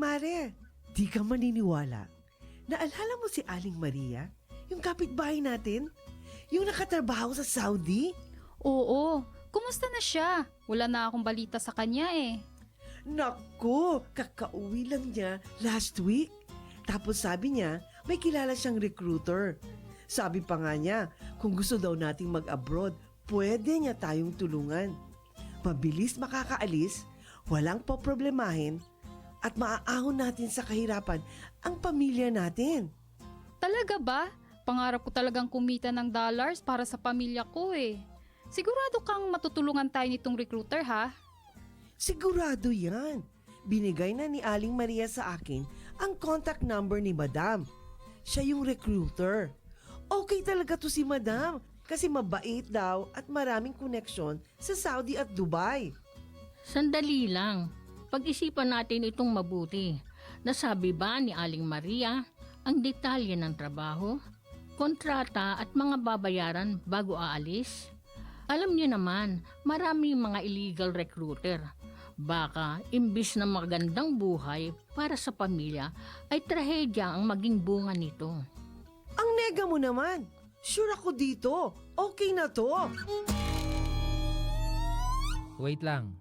Mare, di ka maniniwala. Naalala mo si Aling Maria? Yung kapitbahay natin? Yung nakatrabaho sa Saudi? Oo, kumusta na siya? Wala na akong balita sa kanya eh. Naku, kakauwi lang niya last week. Tapos sabi niya, may kilala siyang recruiter. Sabi pa nga niya, kung gusto daw nating mag-abroad, pwede niya tayong tulungan. Mabilis makakaalis, walang poproblemahin, at maaahon natin sa kahirapan ang pamilya natin. Talaga ba? Pangarap ko talagang kumita ng dollars para sa pamilya ko eh. Sigurado kang matutulungan tayo nitong recruiter ha? Sigurado yan. Binigay na ni Aling Maria sa akin ang contact number ni Madam. Siya yung recruiter. Okay talaga to si Madam kasi mabait daw at maraming koneksyon sa Saudi at Dubai. Sandali lang. Pag-isipan natin itong mabuti. Nasabi ba ni Aling Maria ang detalye ng trabaho, kontrata at mga babayaran bago aalis? Alam niyo naman, maraming mga illegal recruiter. Baka, imbis na magandang buhay para sa pamilya, ay trahedya ang maging bunga nito. Ang nega mo naman. Sure ako dito. Okay na to. Wait lang.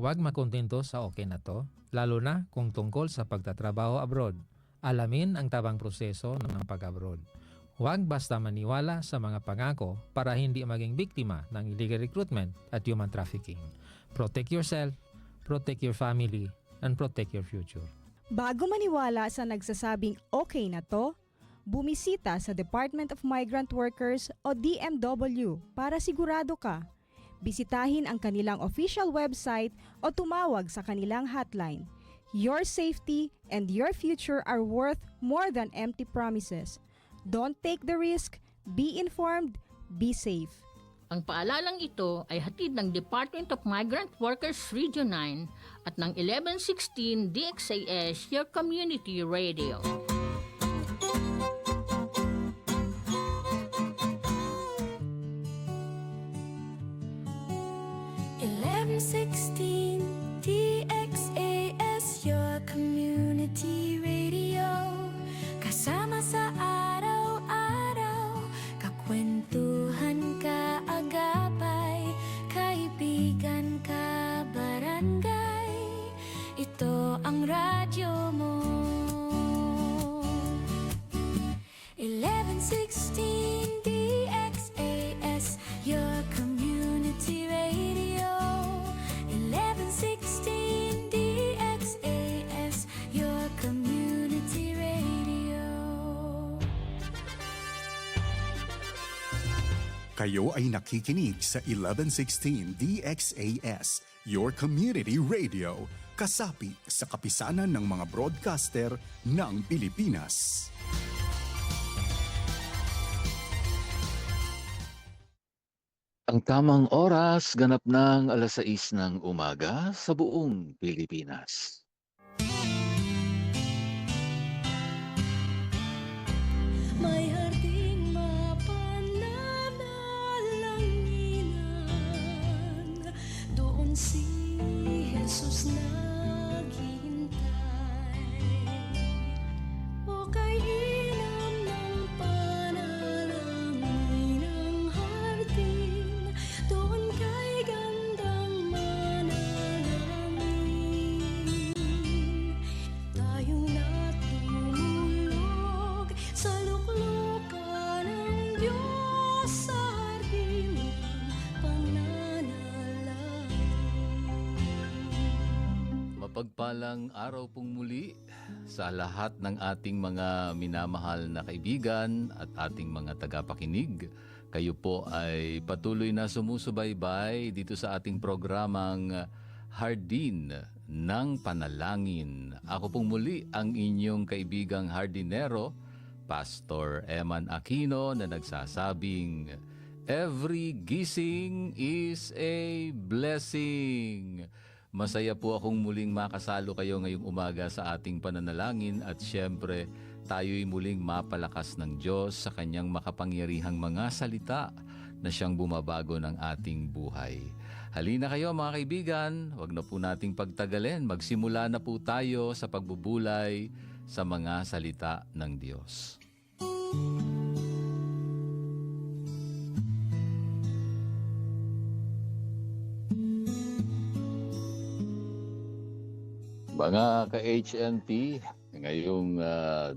Huwag makontento sa okay na to, lalo na kung tungkol sa pagtatrabaho abroad. Alamin ang tabang proseso ng pag-abroad. Huwag basta maniwala sa mga pangako para hindi maging biktima ng illegal recruitment at human trafficking. Protect yourself, protect your family, and protect your future. Bago maniwala sa nagsasabing okay na to, bumisita sa Department of Migrant Workers o DMW para sigurado ka. Bisitahin ang kanilang official website o tumawag sa kanilang hotline. Your safety and your future are worth more than empty promises. Don't take the risk. Be informed. Be safe. Ang paalalang ito ay hatid ng Department of Migrant Workers Region 9 at ng 1116 DXAS, your community radio. DXAS, your community radio. Kasama sa araw-araw, kakwentuhan ka agapay, kaibigan ka barangay. Ito ang radyo mo. 1116 DXAS, your community radio. 1116 DXAS, your community radio. Kayo ay nakikinig sa 1116 DXAS, your community radio, kasapi sa kapisanan ng mga broadcaster ng Pilipinas. Ang tamang oras, ganap ng 6:00 ng umaga sa buong Pilipinas. May harding mapananalanginan, doon si Jesus naghihintay. O kay inam ng panalangin ng hardin, doon kay gandang manalangin. Tayong natulog sa luklukan ng Diyos sa hardin ng pananalangin. Mapagpalang araw pong muli sa lahat ng ating mga minamahal na kaibigan at ating mga tagapakinig. Kayo po ay patuloy na sumusubaybay dito sa ating programang Hardin ng Panalangin. Ako pong muli ang inyong kaibigang hardinero, Pastor Eman Aquino, na nagsasabing, every gising is a blessing. Masaya po akong muling makasalo kayo ngayong umaga sa ating pananalangin at syempre tayo'y muling mapalakas ng Diyos sa kanyang makapangyarihang mga salita na siyang bumabago ng ating buhay. Halina kayo mga kaibigan, wag na po nating pagtagalin. Magsimula na po tayo sa pagbubulay sa mga salita ng Diyos. Mga ka-HNT, ngayong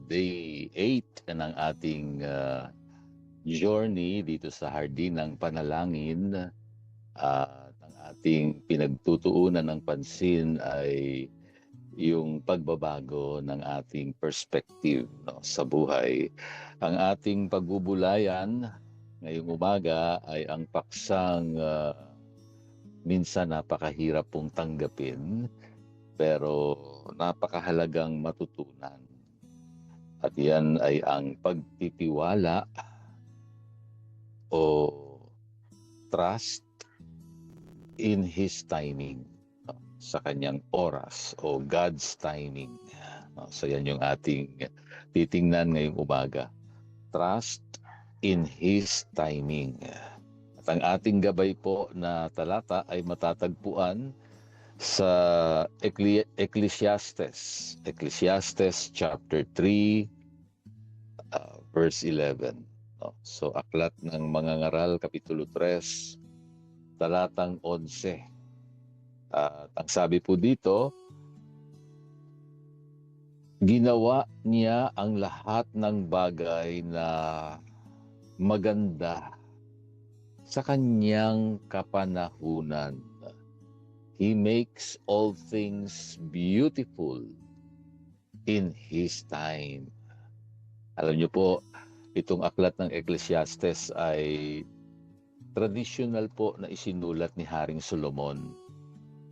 day 8 ng ating journey dito sa Hardin ng Panalangin, at ang ating pinagtutuunan ng pansin ay yung pagbabago ng ating perspective, no, sa buhay. Ang ating pagbubulayan ngayong umaga ay ang paksang minsan napakahirap pong tanggapin, pero napakahalagang matutunan. At yan ay ang pagtitiwala o trust in His timing, no, sa kanyang oras o God's timing. No, so yan yung ating titingnan ngayong umaga. Trust in His timing. At ang ating gabay po na talata ay matatagpuan sa Ecclesiastes chapter 3 verse 11. No? So aklat ng mga ngaral kapitulo 3 talatang 11. At ang sabi po dito, ginawa niya ang lahat ng bagay na maganda sa kanyang kapanahunan. He makes all things beautiful in His time. Alam niyo po, itong aklat ng Ecclesiastes ay traditional po na isinulat ni Haring Solomon,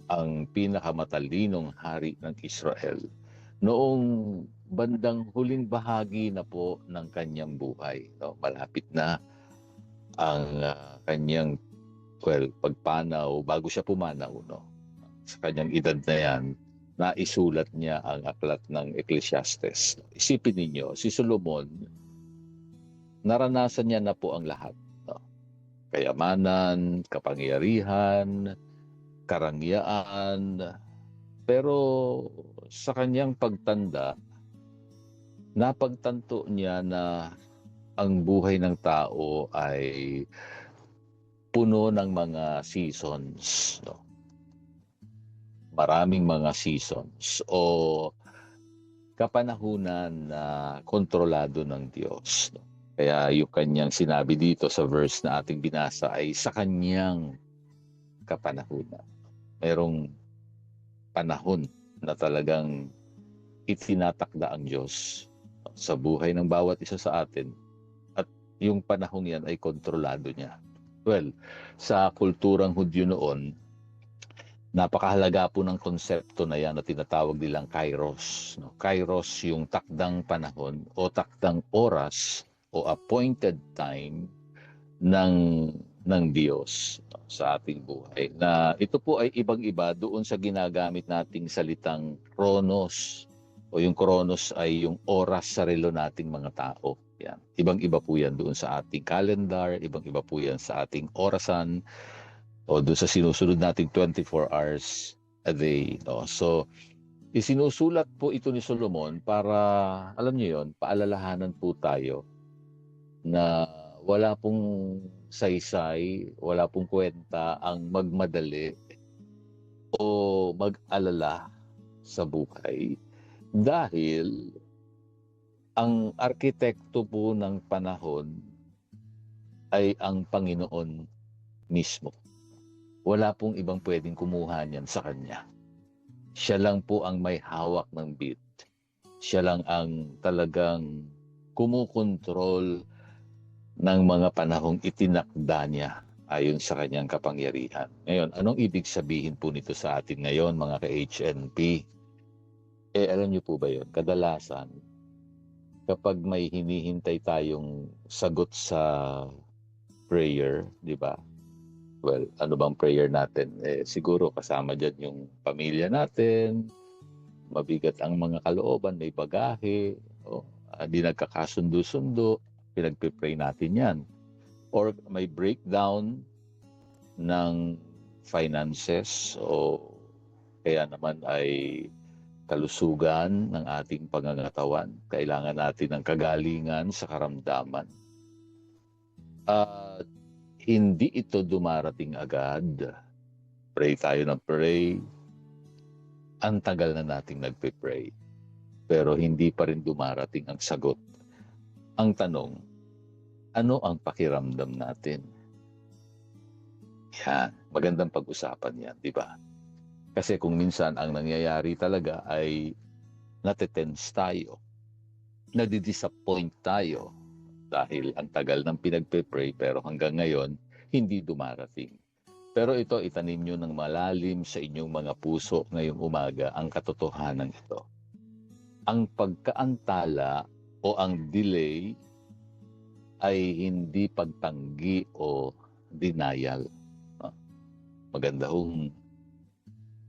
ang pinakamatalinong hari ng Israel, noong bandang huling bahagi na po ng kanyang buhay. No? Malapit na ang kanyang pagpanaw, bago siya pumanaw, no? Sa kanyang edad na yan, naisulat niya ang aklat ng Ecclesiastes. Isipin ninyo, si Solomon, naranasan niya na po ang lahat. No? Kayamanan, kapangyarihan, karangyaan. Pero sa kanyang pagtanda, napagtanto niya na ang buhay ng tao ay puno ng mga seasons, no? Maraming mga seasons o kapanahunan na kontrolado ng Diyos. No? Kaya yung kanyang sinabi dito sa verse na ating binasa ay sa kanyang kapanahunan. Merong panahon na talagang itinatakda ang Diyos sa buhay ng bawat isa sa atin. At yung panahon yan ay kontrolado niya. Well, sa kulturang Hudyo noon, napakahalaga po ng konsepto na yan na tinatawag nilang kairos. No? Kairos yung takdang panahon o takdang oras o appointed time ng Diyos, no, sa ating buhay. Na ito po ay ibang-iba doon sa ginagamit nating salitang kronos. O yung kronos ay yung oras sa relo nating mga tao. Yan. Ibang-iba po yan doon sa ating calendar, ibang-iba po yan sa ating orasan, o doon sa sinusunod nating 24 hours a day. No? So, isinusulat po ito ni Solomon para, alam niyo yon, paalalahanan po tayo na wala pong saysay, wala pong kwenta ang magmadali o mag-alala sa buhay. Dahil ang arkitekto po ng panahon ay ang Panginoon mismo. Wala pong ibang pwedeng kumuha niyan sa Kanya. Siya lang po ang may hawak ng bit. Siya lang ang talagang kumukontrol ng mga panahong itinakda niya ayon sa Kanyang kapangyarihan. Ngayon, anong ibig sabihin po nito sa atin ngayon, mga ka-HNP? Alam niyo po ba yun? Kadalasan, kapag may hinihintay tayong sagot sa prayer, di ba? Well, ano bang prayer natin? Siguro kasama dyan yung pamilya natin, mabigat ang mga kalooban, may bagahe, di nagkakasundo-sundo, pinagpipray natin yan. Or may breakdown ng finances o kaya naman ay kalusugan ng ating pangangatawan. Kailangan natin ng kagalingan sa karamdaman. At hindi ito dumarating agad. Pray tayo ng pray. Ang tagal na nating nagpe-pray. Pero hindi pa rin dumarating ang sagot. Ang tanong, ano ang pakiramdam natin? Yan, magandang pag-usapan yan, di ba? Kasi kung minsan ang nangyayari talaga ay natetense tayo, nadidisappoint tayo dahil ang tagal ng pinagpe-pray pero hanggang ngayon hindi dumarating. Pero ito, itanim nyo ng malalim sa inyong mga puso ngayong umaga ang katotohanan ito. Ang pagkaantala o ang delay ay hindi pagtanggi o denial. Maganda hong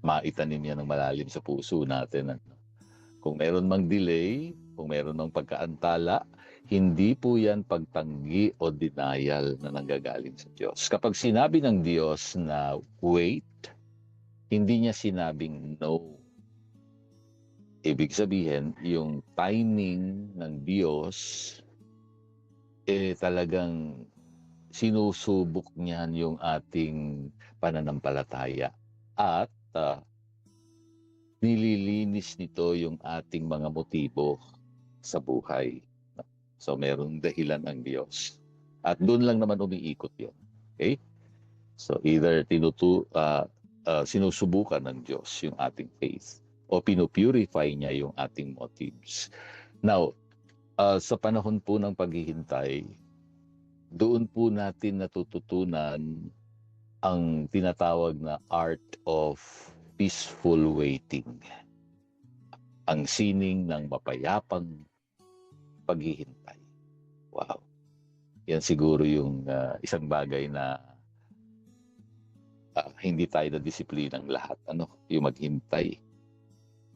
maitanim yan ng malalim sa puso natin. Kung meron mang delay, kung meron mang pagkaantala, hindi po yan pagtanggi o denial na nanggagaling sa Diyos. Kapag sinabi ng Diyos na wait, hindi niya sinabing no. Ibig sabihin, yung timing ng Diyos, talagang sinusubok niyan yung ating pananampalataya. At nililinis nito yung ating mga motibo sa buhay. So, merong dahilan ang Diyos. At doon lang naman umiikot yun. Okay? So, either sinusubukan ng Diyos yung ating faith o pinupurify niya yung ating motives. Now, sa panahon po ng paghihintay, doon po natin natututunan ang tinatawag na art of peaceful waiting. Ang sining ng mapayapang paghihintay. Wow. Yan siguro yung isang bagay na hindi tayo na-disiplinang lahat. Yung maghintay.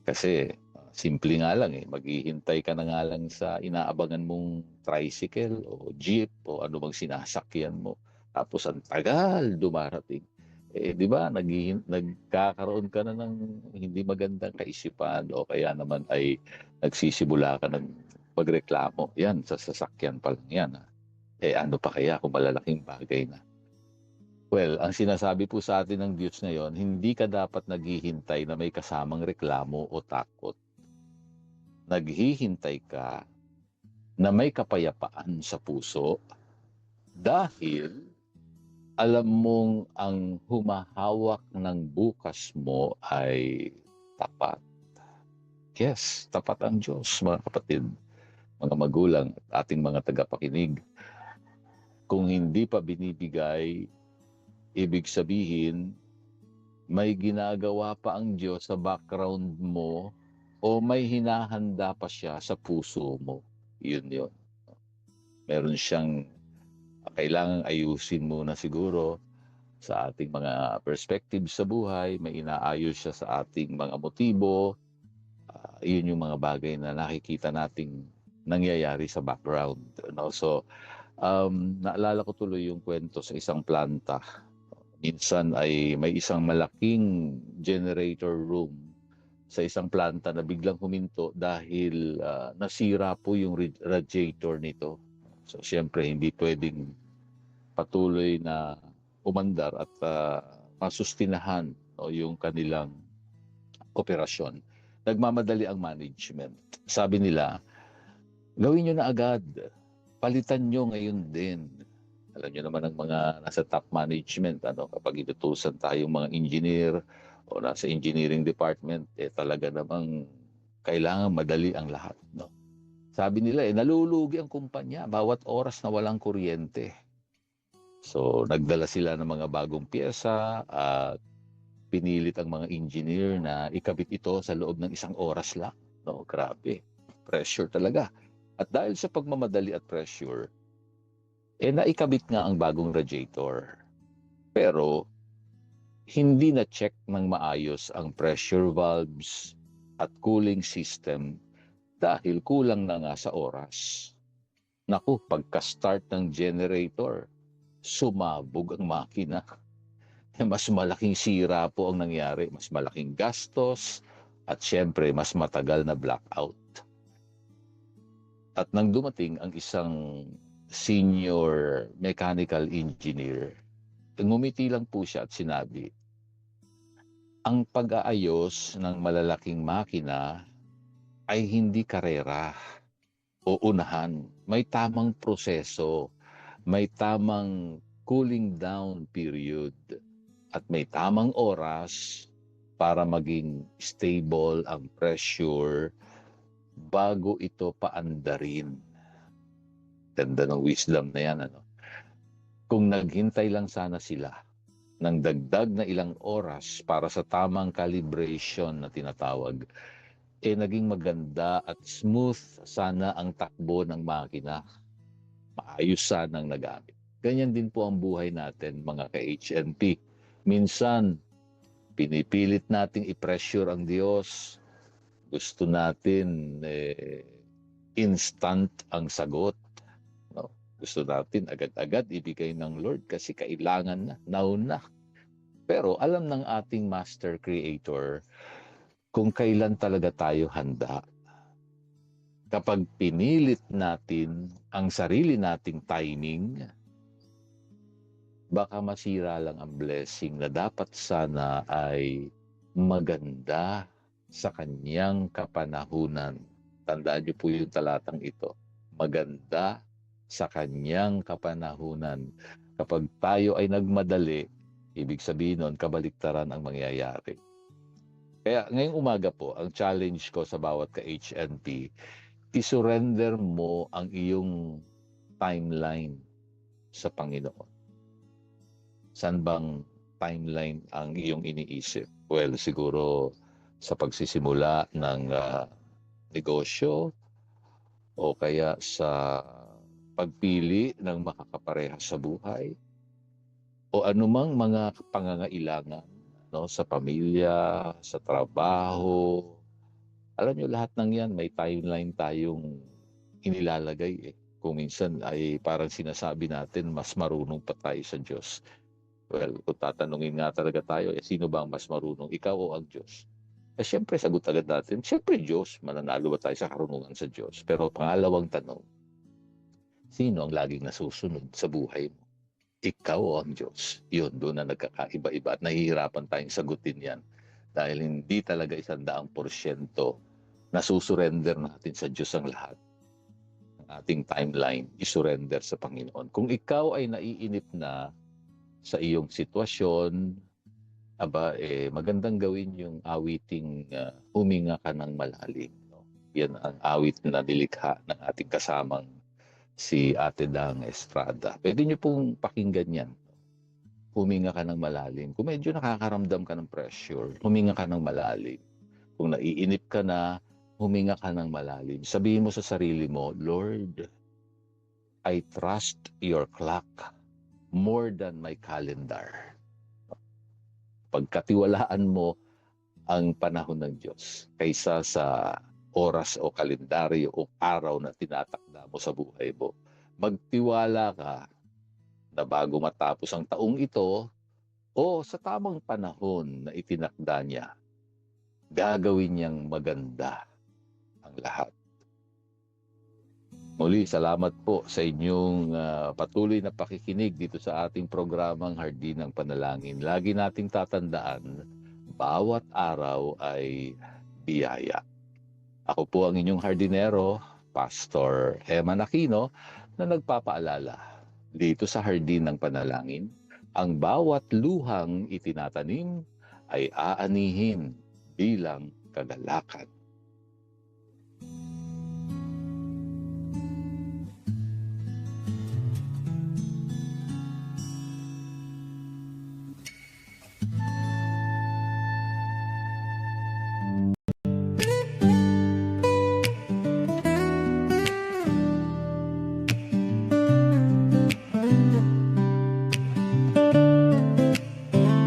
Kasi simple nga lang maghihintay ka na nga lang sa inaabangan mong tricycle o jeep o ano bang sinasakyan mo. Tapos ang tagal dumarating. Di ba, nagkakaroon ka na ng hindi magandang kaisipan o kaya naman ay nagsisimula ka ng magreklamo. Yan, sa sasakyan pa lang yan. Ano pa kaya kung malalaking bagay na? Well, ang sinasabi po sa atin ng Diyos ngayon, hindi ka dapat naghihintay na may kasamang reklamo o takot. Naghihintay ka na may kapayapaan sa puso dahil alam mong ang humahawak ng bukas mo ay tapat. Yes, tapat ang Diyos, mga kapatid, mga magulang at ating mga tagapakinig. Kung hindi pa binibigay, ibig sabihin, may ginagawa pa ang Diyos sa background mo o may hinahanda pa siya sa puso mo. Yun. Meron siyang kailangang ayusin muna siguro sa ating mga perspectives sa buhay. May inaayos siya sa ating mga motibo. Yun yung mga bagay na nakikita nating nangyayari sa background. So, naalala ko tuloy yung kwento sa isang planta. Minsan ay may isang malaking generator room sa isang planta na biglang huminto dahil nasira po yung radiator nito. So, siyempre, hindi pwedeng patuloy na umandar at masustinahan yung kanilang operasyon. Nagmamadali ang management. Sabi nila, gawin nyo na agad. Palitan nyo ngayon din. Alam nyo naman ang mga nasa top management, kapag inutusan tayong mga engineer o nasa engineering department, talaga namang kailangan madali ang lahat. Sabi nila, nalulugi ang kumpanya bawat oras na walang kuryente. So, nagdala sila ng mga bagong pyesa at pinilit ang mga engineer na ikabit ito sa loob ng 1 oras lang. Grabe. Pressure talaga. At dahil sa pagmamadali at pressure, naikabit nga ang bagong radiator. Pero, hindi na-check ng maayos ang pressure valves at cooling system dahil kulang na nga sa oras. Naku, pagka-start ng generator, sumabog ang makina. mas malaking sira po ang nangyari, mas malaking gastos, at syempre, mas matagal na blackout. At nang dumating ang isang senior mechanical engineer, ngumiti lang po siya at sinabi, ang pag-aayos ng malalaking makina ay hindi karera o unahan. May tamang proseso, may tamang cooling down period, at may tamang oras para maging stable ang pressure bago ito paandarin. Ganda ng wisdom na yan, ano? Kung naghintay lang sana sila ng dagdag na ilang oras para sa tamang calibration na tinatawag, naging maganda at smooth sana ang takbo ng makina. Maayos sanang nagamit. Ganyan din po ang buhay natin, mga ka-HNP. Minsan, pinipilit nating i-pressure ang Diyos. Gusto natin instant ang sagot. No? Gusto natin agad-agad ibigay ng Lord kasi kailangan na, nauna. Pero alam ng ating Master Creator kung kailan talaga tayo handa. Kapag pinilit natin ang sarili nating timing, baka masira lang ang blessing na dapat sana ay maganda sa kanyang kapanahunan. Tandaan niyo po yung talatang ito. Maganda sa kanyang kapanahunan. Kapag tayo ay nagmadali, ibig sabihin nun, kabaliktaran ang mangyayari. Kaya ngayong umaga po, ang challenge ko sa bawat ka-HNP, isurrender mo ang iyong timeline sa Panginoon. San bang timeline ang iyong iniisip? Well, siguro sa pagsisimula ng negosyo o kaya sa pagpili ng makakapareha sa buhay o anumang mga pangangailangan, no, sa pamilya, sa trabaho. Alam nyo, lahat ng yan may timeline tayong inilalagay. Kung minsan ay parang sinasabi natin mas marunong pa tayo sa Diyos. Well, kung tatanungin nga talaga tayo, sino ba ang mas marunong? Ikaw o ang Diyos? Siyempre, sagot agad natin, siyempre Diyos. Mananalo ba tayo sa karunungan sa Diyos? Pero pangalawang tanong, sino ang laging nasusunod sa buhay mo? Ikaw o ang Diyos? Yun, doon na nagkakaiba-iba at nahihirapan tayong sagutin yan. Dahil hindi talaga 100% nasusurrender natin sa Diyos ang lahat. Ang ating timeline, isurrender sa Panginoon. Kung ikaw ay naiinip na sa iyong sitwasyon, magandang gawin yung awiting huminga ka ng malalim. No? Yan ang awit na nilikha ng ating kasamang si Ate Dang Estrada. Pwede niyo pong pakinggan yan. Huminga ka ng malalim. Kung medyo nakakaramdam ka ng pressure, huminga ka ng malalim. Kung naiinip ka na, huminga ka ng malalim. Sabihin mo sa sarili mo, Lord, I trust your clock more than my calendar. Pagkatiwalaan mo ang panahon ng Diyos kaysa sa oras o kalendaryo o araw na tinatakda mo sa buhay mo. Magtiwala ka na bago matapos ang taong ito o sa tamang panahon na itinakda niya, gagawin niyang maganda ang lahat. Muli, salamat po sa inyong patuloy na pakikinig dito sa ating programang Hardin ng Panalangin. Lagi nating tatandaan, bawat araw ay biyaya. Ako po ang inyong hardinero, Pastor Eman Aquino, na nagpapaalala dito sa Hardin ng Panalangin, ang bawat luhang itinatanim ay aanihin bilang kagalakan.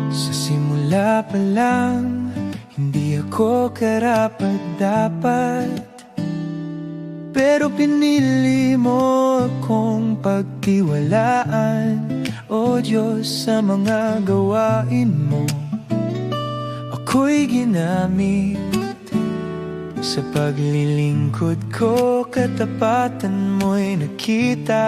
Sa simula pa lang, hindi ako karapat-dapat, pero pinili mo akong pagtiwalaan. O Diyos, sa mga gawain mo ako'y ginamit. Sa paglilingkod ko, katapatan mo'y nakita.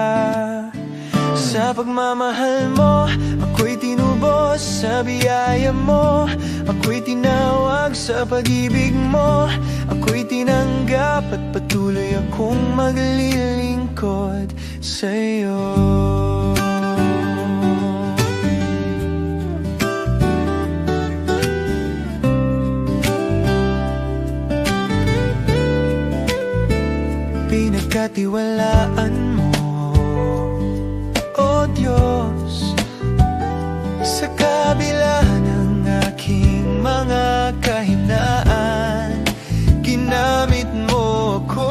Sa pagmamahal mo, ako'y tinubos. Sa biyaya mo, ako'y tinawag. Sa pag-ibig mo, ako'y tinanggap. At patuloy akong maglilingkod sa'yo. Pinagkatiwalaan mo, O Diyos, sa kabila ng aking mga kahinaan, ginamit mo ako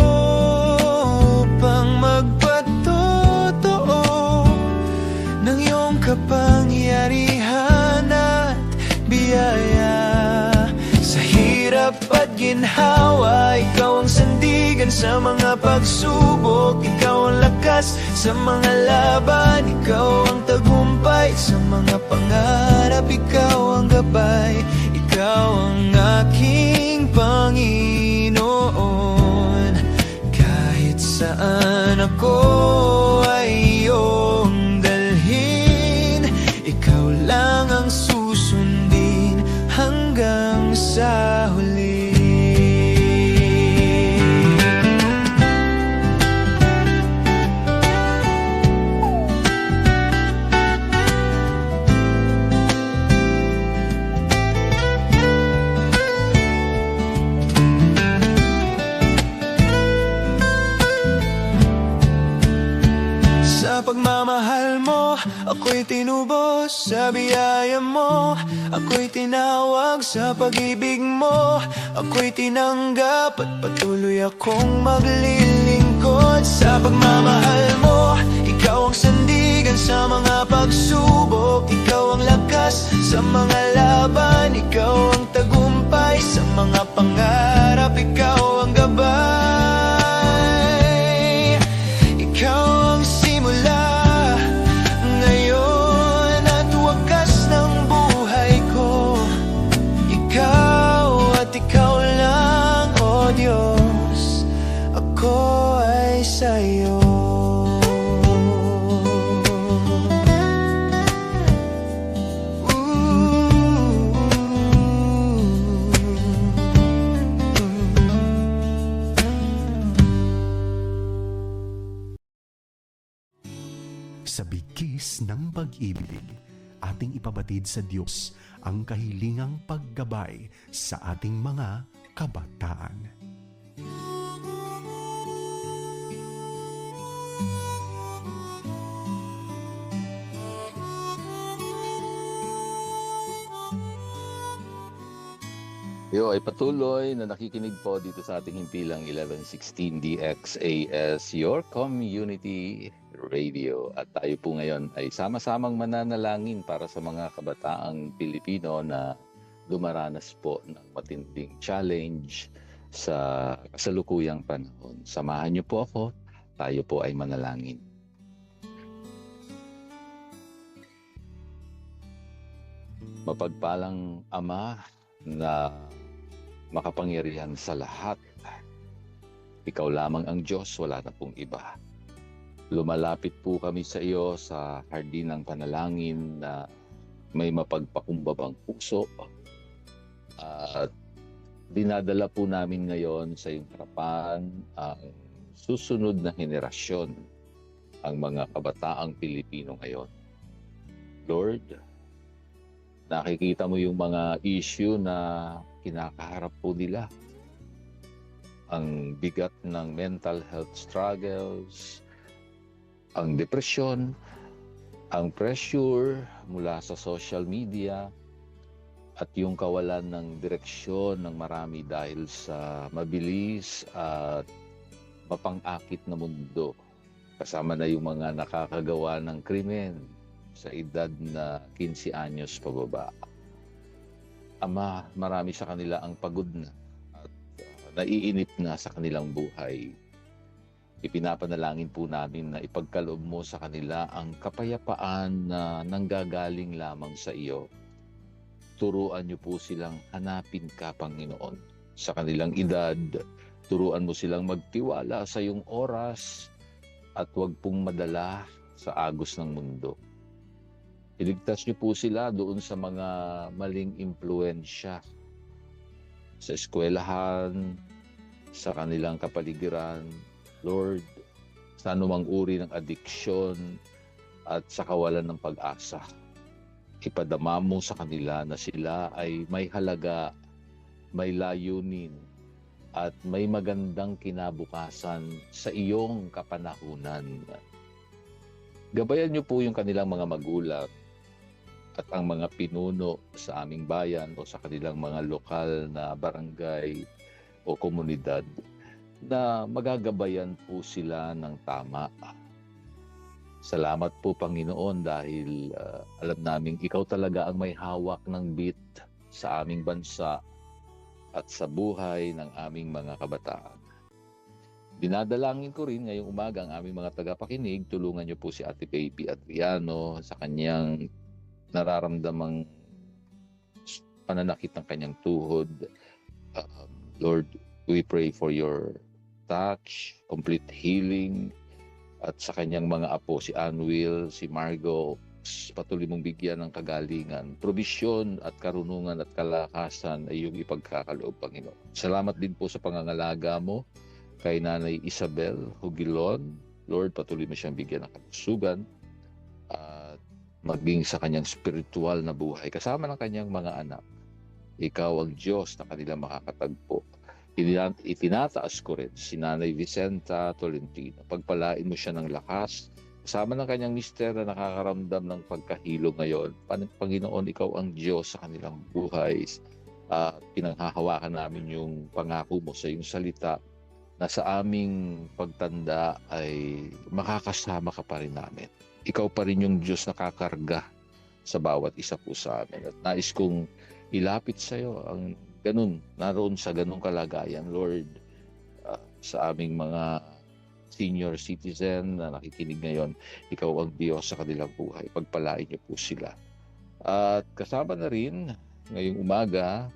upang magpatotoo ng iyong kapangyarihan at biyaya. Sa hirap at ginhawa, ikaw ang sandigan sa mga pagsubok. Ikaw ang lakas sa mga laban. Ikaw ang tagumpay sa mga pangarap. Ikaw ang gabay. Ikaw ang aking Panginoon. Kahit saan ako ay iyong dalhin, ikaw lang ang susundin hanggang sa huli. Sa pagmamahal mo, ako'y tinubos. Sa biyaya mo, ako'y tinawag. Sa pag-ibig mo, ako'y tinanggap. At patuloy akong maglilingkod. Sa pagmamahal mo, ikaw ang sandigan sa mga pagsubok. Ikaw ang lakas sa mga laban. Ikaw ang tagumpay sa mga pangarap. Ikaw ang gabay. Ikaw ang simula ngayon at wakas ng buhay ko. Ikaw at ikaw lang, O Diyos, ako ay sa'yo. Sa bigkis ng pag-ibig, ating ipabatid sa Diyos ang kahilingang paggabay sa ating mga kabataan. Yo ay patuloy na nakikinig po dito sa ating himpilang 1116 DXAS, your community radio. At tayo po ngayon ay sama-samang mananalangin para sa mga kabataang Pilipino na dumaranas po ng matinding challenge sa kasalukuyang panahon. Samahan niyo po ako, tayo po ay manalangin. Mapagpalang Ama na makapangyarihan sa lahat. Ikaw lamang ang Diyos, wala na pong iba. Lumalapit po kami sa iyo sa hardin ng panalangin na may mapagpakumbabang puso. At dinadala po namin ngayon sa iyong harapan ang susunod na henerasyon, ang mga kabataang Pilipino ngayon. Lord, nakikita mo yung mga issue na kinakaharap po nila. Ang bigat ng mental health struggles, ang depresyon, ang pressure mula sa social media, at yung kawalan ng direksyon ng marami dahil sa mabilis at mapang-akit na mundo. Kasama na yung mga nakakagawa ng krimen sa edad na 15 anyos pababa. Ama, marami sa kanila ang pagod na at naiinip na sa kanilang buhay. Ipinapanalangin po namin na ipagkaloob mo sa kanila ang kapayapaan na nanggagaling lamang sa iyo. Turuan niyo po silang hanapin ka, Panginoon, sa kanilang edad. Turuan mo silang magtiwala sa iyong oras at huwag pong madala sa agos ng mundo. Iligtas niyo po sila doon sa mga maling impluensya sa eskwelahan, sa kanilang kapaligiran. Lord, sa anumang uri ng adiksyon at sa kawalan ng pag-asa. Ipadama mo sa kanila na sila ay may halaga, may layunin, at may magandang kinabukasan sa iyong kapanahunan. Gabayan niyo po yung kanilang mga magulang at ang mga pinuno sa aming bayan o sa kanilang mga lokal na barangay o komunidad na magagabayan po sila ng tama. Salamat po, Panginoon, dahil alam naming ikaw talaga ang may hawak ng bit sa aming bansa at sa buhay ng aming mga kabataan. Dinadalangin ko rin ngayong umaga ang aming mga tagapakinig. Tulungan niyo po si Ate Baby Adriano sa kanyang nararamdamang pananakit ng kanyang tuhod. Lord, we pray for your touch, complete healing, at sa kanyang mga apo, si Anwil, si Margo, patuloy mong bigyan ng kagalingan, probisyon at karunungan at kalakasan ay iyong ipagkakaloob, Panginoon. Salamat din po sa pangangalaga mo kay Nanay Isabel Hugilon. Lord, patuloy mo siyang bigyan ng kalusugan at maging sa kanyang spiritual na buhay kasama ng kanyang mga anak. Ikaw ang Diyos na kanila makakatagpo. Itinataas ko rin si Nanay Vicenta Tolentino. Pagpalain mo siya ng lakas kasama ng kanyang mister na nakakaramdam ng pagkahilo ngayon. Panginoon, ikaw ang Diyos sa kanilang buhay. Pinanghahawakan namin yung pangako mo sa iyong salita na sa aming pagtanda ay makakasama ka pa rin namin. Ikaw pa rin yung Diyos na kakarga sa bawat isa po sa amin. At nais kong ilapit sa iyo ang ganun, naroon sa ganung kalagayan, Lord, sa aming mga senior citizen na nakikinig ngayon, ikaw ang Diyos sa kanilang buhay. Pagpalain niyo po sila. At kasama na rin, ngayong umaga,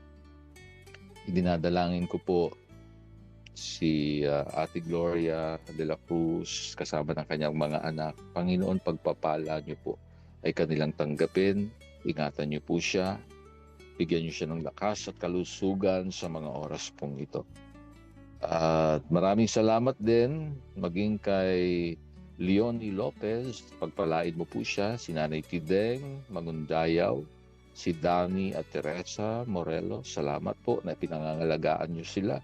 idinadalangin ko po si Ate Gloria de la Cruz, kasama ng kanyang mga anak. Panginoon, pagpapala niyo po ay kanilang tanggapin. Ingatan niyo po siya. Bigyan niyo siya ng lakas at kalusugan sa mga oras pong ito. At maraming salamat din maging kay Leonie Lopez. Pagpalain mo po siya, si Nanay Tideng Magundayaw, si Dani at Teresa Morelos. Salamat po na pinangangalagaan niyo sila.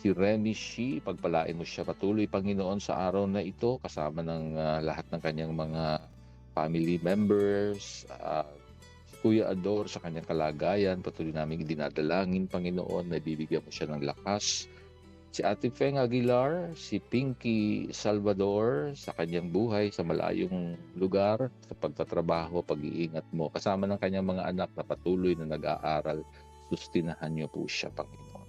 Si Remy Shi, pagpalain mo siya patuloy, Panginoon, sa araw na ito kasama ng lahat ng kanyang mga family members. Kuya Ador sa kanyang kalagayan, patuloy namin dinadalangin, Panginoon, na bibigyan mo siya ng lakas. Si Ate Feng Aguilar, si Pinky Salvador sa kanyang buhay sa malayong lugar, sa pagtatrabaho, pag-iingat mo. Kasama ng kanyang mga anak na patuloy na nag-aaral, sustinahan niyo po siya, Panginoon.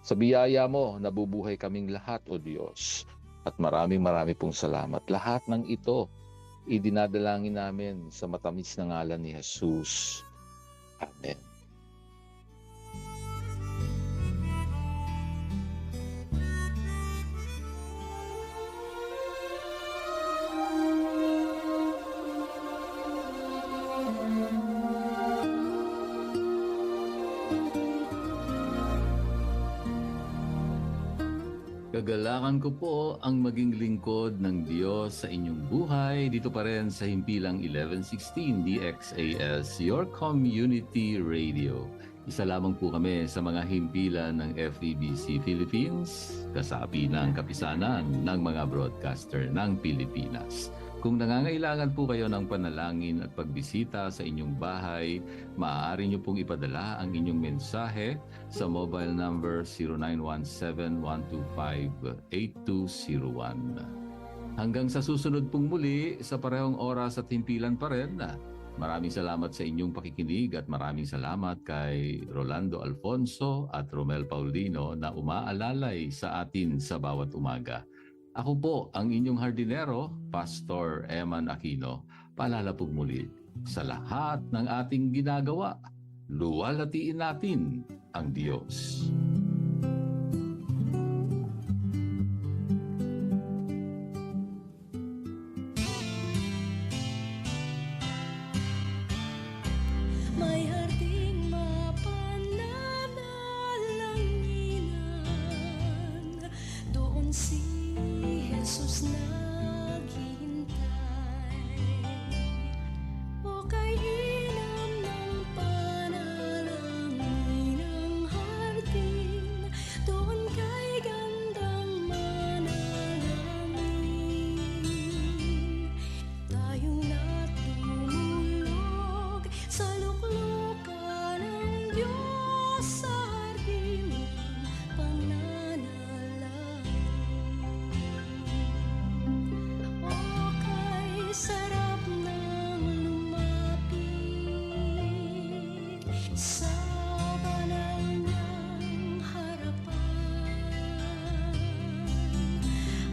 Sa biyaya mo, nabubuhay kaming lahat, O Diyos. At maraming pong salamat. Lahat ng ito, idinadalangin namin sa matamis na ngalan ni Jesus. Amen. Kagalangan ko po ang maging lingkod ng Diyos sa inyong buhay dito pa rin sa Himpilang 1116 DXAS, your community radio. Isa lamang po kami sa mga himpilan ng FEBC Philippines, kasapi ng kapisanan ng mga broadcaster ng Pilipinas. Kung nangangailangan po kayo ng panalangin at pagbisita sa inyong bahay, maaari nyo pong ipadala ang inyong mensahe sa mobile number 0917-125-8201. Hanggang sa susunod pong muli sa parehong oras at himpilan pa rin, maraming salamat sa inyong pakikinig at maraming salamat kay Rolando Alfonso at Romel Paulino na umaalalay sa atin sa bawat umaga. Ako po ang inyong hardinero, Pastor Eman Aquino. Paalala po muli, sa lahat ng ating ginagawa, luwalhatiin natin ang Diyos. May harding mapananalanginan, doon si Jesus naghihintay. O kay inam ng panalangin ang hardin, doon kay gandang manalangin. Tayong natulog sa luklukan ng Diyos sa hardin ng pananalangin. O kay sarap ng lumapit sa banal niyang harapan,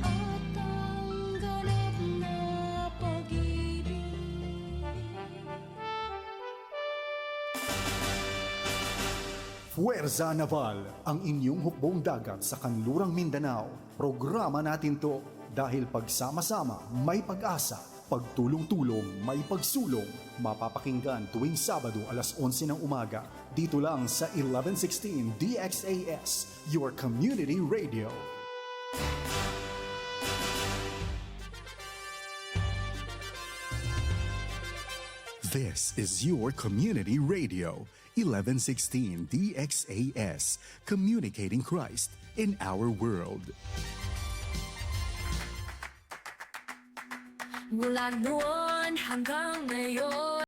at ang ganap na pag-ibig. Fuerza Naval, ang inyong hukbong dagat sa kanlurang Mindanao. Programa natin to dahil pagsama-sama may pag-asa, pagtulong-tulong may pagsulong. Mapapakinggan tuwing Sabado alas 11 ng umaga. Dito lang sa 1116 DXAS, your community radio. This is your community radio, 1116 DXAS, communicating Christ in our world. Mula noon hanggang ngayon.